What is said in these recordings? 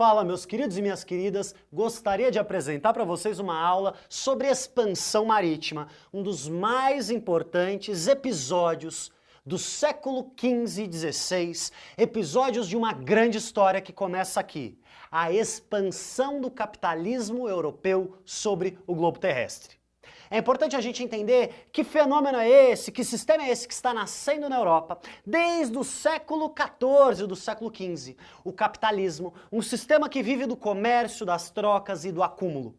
Fala, meus queridos e minhas queridas, gostaria de apresentar para vocês uma aula sobre expansão marítima, um dos mais importantes episódios do século XV e XVI, episódios de uma grande história que começa aqui, a expansão do capitalismo europeu sobre o globo terrestre. É importante a gente entender que fenômeno é esse, que sistema é esse que está nascendo na Europa desde o século XIV, do século XV. O capitalismo, um sistema que vive do comércio, das trocas e do acúmulo.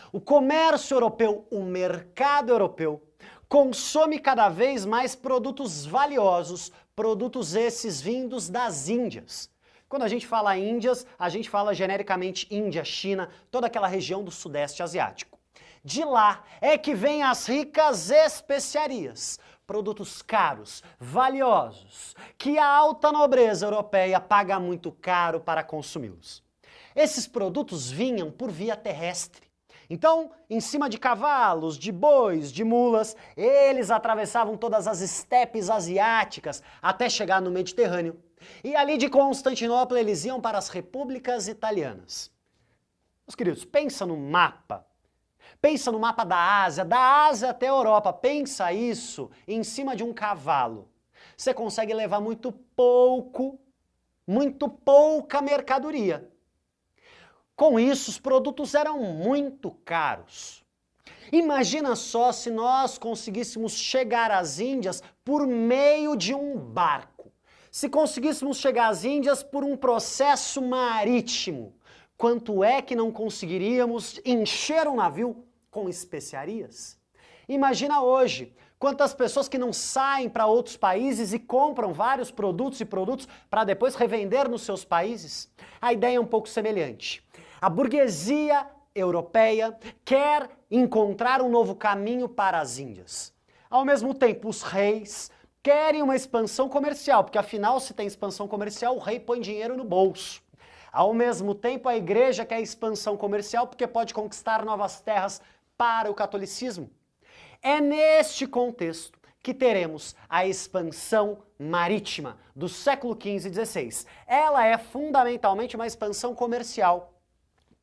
O comércio europeu, o mercado europeu, consome cada vez mais produtos valiosos, produtos esses vindos das Índias. Quando a gente fala Índias, a gente fala genericamente Índia, China, toda aquela região do Sudeste Asiático. De lá é que vêm as ricas especiarias, produtos caros, valiosos, que a alta nobreza europeia paga muito caro para consumi-los. Esses produtos vinham por via terrestre. Então, em cima de cavalos, de bois, de mulas, eles atravessavam todas as estepes asiáticas até chegar no Mediterrâneo. E ali de Constantinopla eles iam para as repúblicas italianas. Meus queridos, pensa no mapa. Pensa no mapa da Ásia até a Europa, pensa isso em cima de um cavalo. Você consegue levar muito pouca mercadoria. Com isso, os produtos eram muito caros. Imagina só se nós conseguíssemos chegar às Índias por meio de um barco. Se conseguíssemos chegar às Índias por um processo marítimo. Quanto é que não conseguiríamos encher um navio com especiarias? Imagina hoje, quantas pessoas que não saem para outros países e compram vários produtos para depois revender nos seus países? A ideia é um pouco semelhante. A burguesia europeia quer encontrar um novo caminho para as Índias. Ao mesmo tempo, os reis querem uma expansão comercial, porque afinal, se tem expansão comercial, o rei põe dinheiro no bolso. Ao mesmo tempo, a igreja quer expansão comercial porque pode conquistar novas terras para o catolicismo. É neste contexto que teremos a expansão marítima do século XV e XVI. Ela é fundamentalmente uma expansão comercial.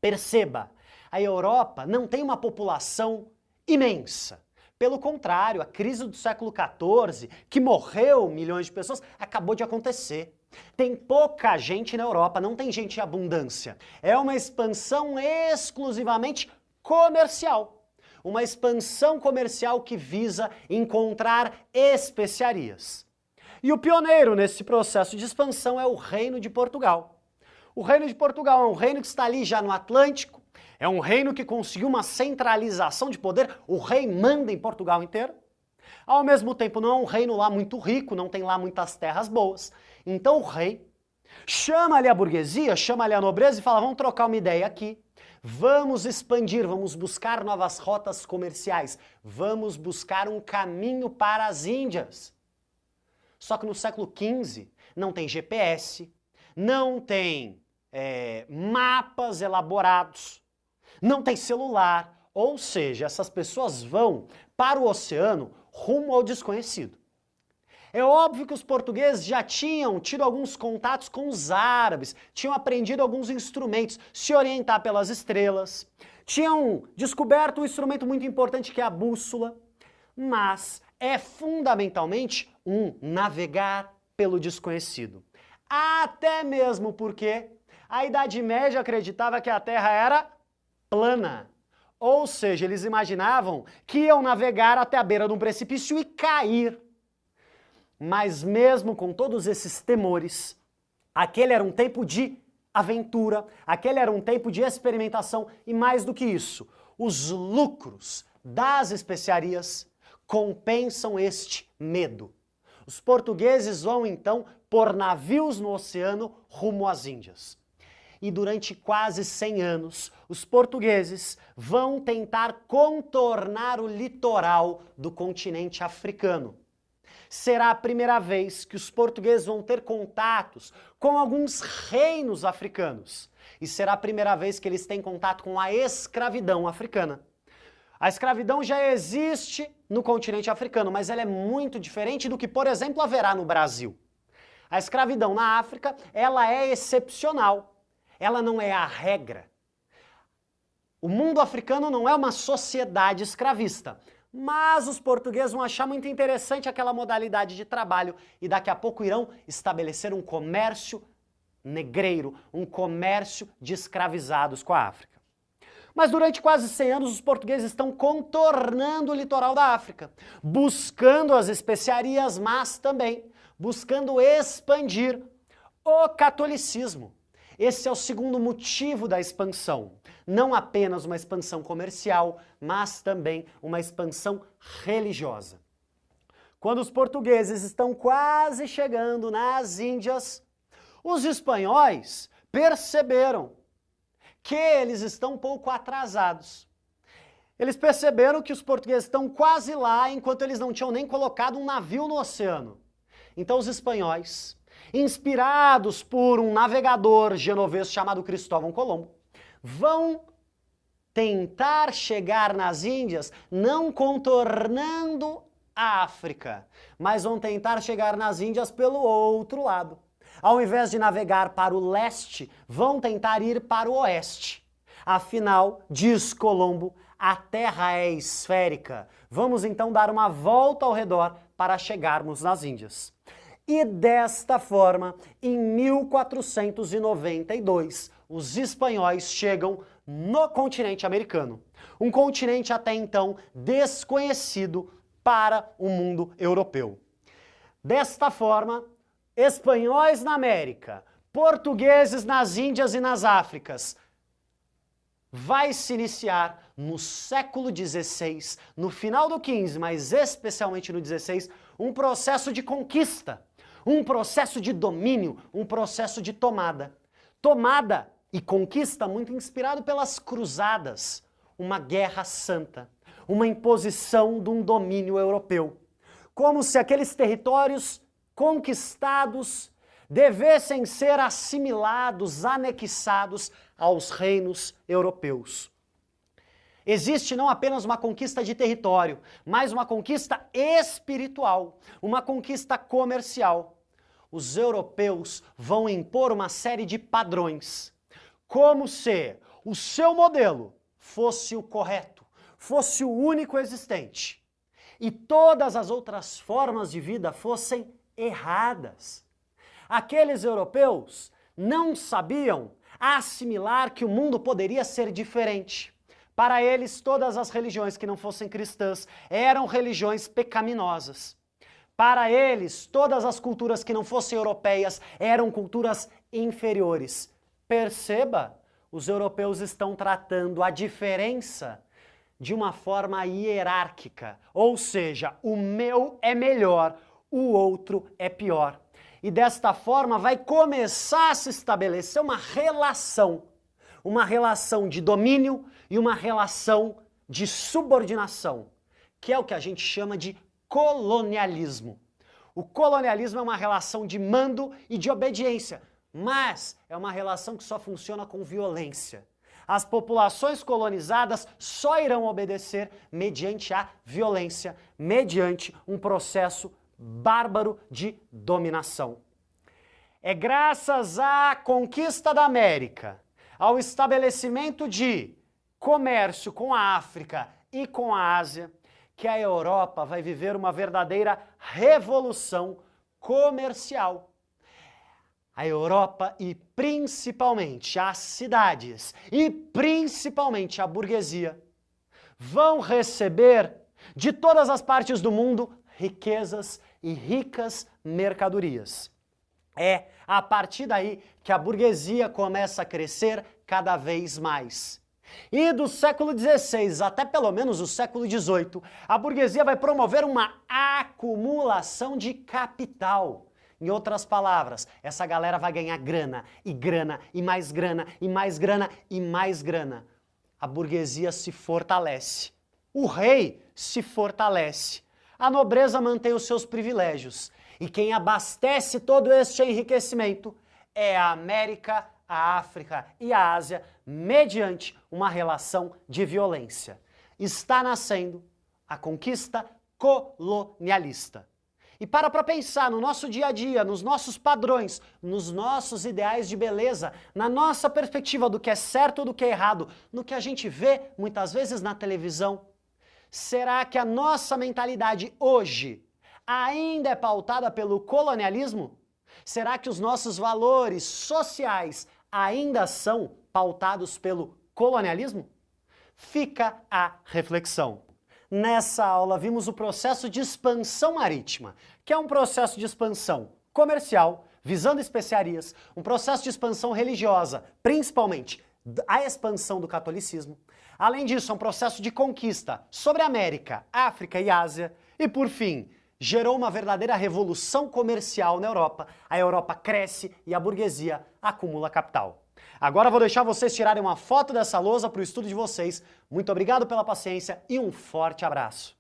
Perceba, a Europa não tem uma população imensa. Pelo contrário, a crise do século XIV, que morreu milhões de pessoas, acabou de acontecer. Tem pouca gente na Europa, não tem gente em abundância. É uma expansão exclusivamente comercial. Uma expansão comercial que visa encontrar especiarias. E o pioneiro nesse processo de expansão é o Reino de Portugal. O Reino de Portugal é um reino que está ali já no Atlântico, é um reino que conseguiu uma centralização de poder, o rei manda em Portugal inteiro. Ao mesmo tempo, não é um reino lá muito rico, não tem lá muitas terras boas. Então o rei chama ali a burguesia, chama ali a nobreza e fala, vamos trocar uma ideia aqui. Vamos expandir, vamos buscar novas rotas comerciais, vamos buscar um caminho para as Índias. Só que no século XV não tem GPS, não tem mapas elaborados, não tem celular, ou seja, essas pessoas vão para o oceano rumo ao desconhecido. É óbvio que os portugueses já tinham tido alguns contatos com os árabes, tinham aprendido alguns instrumentos, se orientar pelas estrelas, tinham descoberto um instrumento muito importante que é a bússola, mas é fundamentalmente um navegar pelo desconhecido. Até mesmo porque a Idade Média acreditava que a Terra era plana. Ou seja, eles imaginavam que iam navegar até a beira de um precipício e cair. Mas mesmo com todos esses temores, aquele era um tempo de aventura, aquele era um tempo de experimentação e mais do que isso, os lucros das especiarias compensam este medo. Os portugueses vão então pôr navios no oceano rumo às Índias. E durante quase 100 anos, os portugueses vão tentar contornar o litoral do continente africano. Será a primeira vez que os portugueses vão ter contatos com alguns reinos africanos. E será a primeira vez que eles têm contato com a escravidão africana. A escravidão já existe no continente africano, mas ela é muito diferente do que, por exemplo, haverá no Brasil. A escravidão na África, ela é excepcional. ela não é a regra. O mundo africano não é uma sociedade escravista, mas os portugueses vão achar muito interessante aquela modalidade de trabalho e daqui a pouco irão estabelecer um comércio negreiro, um comércio de escravizados com a África. Mas durante quase 100 anos os portugueses estão contornando o litoral da África, buscando as especiarias, mas também buscando expandir o catolicismo. Esse é o segundo motivo da expansão. Não apenas uma expansão comercial, mas também uma expansão religiosa. Quando os portugueses estão quase chegando nas Índias, os espanhóis perceberam que eles estão um pouco atrasados. Eles perceberam que os portugueses estão quase lá, enquanto eles não tinham nem colocado um navio no oceano. Então os espanhóis, inspirados por um navegador genovês chamado Cristóvão Colombo, vão tentar chegar nas Índias não contornando a África, mas vão tentar chegar nas Índias pelo outro lado. Ao invés de navegar para o leste, vão tentar ir para o oeste. Afinal, diz Colombo, a Terra é esférica. Vamos então dar uma volta ao redor para chegarmos nas Índias. E desta forma, em 1492, os espanhóis chegam no continente americano. Um continente até então desconhecido para o mundo europeu. Desta forma, espanhóis na América, portugueses nas Índias e nas Áfricas, vai se iniciar no século XVI, no final do XV, mas especialmente no XVI, um processo de conquista, um processo de domínio, um processo de tomada. Tomada e conquista muito inspirado pelas cruzadas, uma guerra santa, uma imposição de um domínio europeu. Como se aqueles territórios conquistados devessem ser assimilados, anexados aos reinos europeus. Existe não apenas uma conquista de território, mas uma conquista espiritual, uma conquista comercial. Os europeus vão impor uma série de padrões, como se o seu modelo fosse o correto, fosse o único existente, e todas as outras formas de vida fossem erradas. Aqueles europeus não sabiam assimilar que o mundo poderia ser diferente. Para eles, todas as religiões que não fossem cristãs eram religiões pecaminosas. Para eles, todas as culturas que não fossem europeias eram culturas inferiores. Perceba, os europeus estão tratando a diferença de uma forma hierárquica, ou seja, o meu é melhor, o outro é pior. E desta forma vai começar a se estabelecer uma relação de domínio e uma relação de subordinação, que é o que a gente chama de colonialismo. O colonialismo é uma relação de mando e de obediência, mas é uma relação que só funciona com violência. As populações colonizadas só irão obedecer mediante a violência, mediante um processo bárbaro de dominação. É graças à conquista da América, ao estabelecimento de comércio com a África e com a Ásia, que a Europa vai viver uma verdadeira revolução comercial. A Europa e principalmente as cidades e principalmente a burguesia vão receber de todas as partes do mundo riquezas e ricas mercadorias. É a partir daí que a burguesia começa a crescer cada vez mais. E do século XVI até pelo menos o século XVIII, a burguesia vai promover uma acumulação de capital. Em outras palavras, essa galera vai ganhar grana, e grana, e mais grana, e mais grana, e mais grana. A burguesia se fortalece. O rei se fortalece. A nobreza mantém os seus privilégios. E quem abastece todo este enriquecimento é a América, a África e a Ásia, mediante uma relação de violência. Está nascendo a conquista colonialista. E para pensar no nosso dia a dia, nos nossos padrões, nos nossos ideais de beleza, na nossa perspectiva do que é certo ou do que é errado, no que a gente vê muitas vezes na televisão. Será que a nossa mentalidade hoje ainda é pautada pelo colonialismo? Será que os nossos valores sociais ainda são pautados pelo colonialismo? Fica a reflexão. Nessa aula vimos o processo de expansão marítima, que é um processo de expansão comercial, visando especiarias, um processo de expansão religiosa, principalmente a expansão do catolicismo. Além disso, é um processo de conquista sobre a América, África e Ásia. E por fim, gerou uma verdadeira revolução comercial na Europa. A Europa cresce e a burguesia acumula capital. Agora vou deixar vocês tirarem uma foto dessa lousa para o estudo de vocês. Muito obrigado pela paciência e um forte abraço.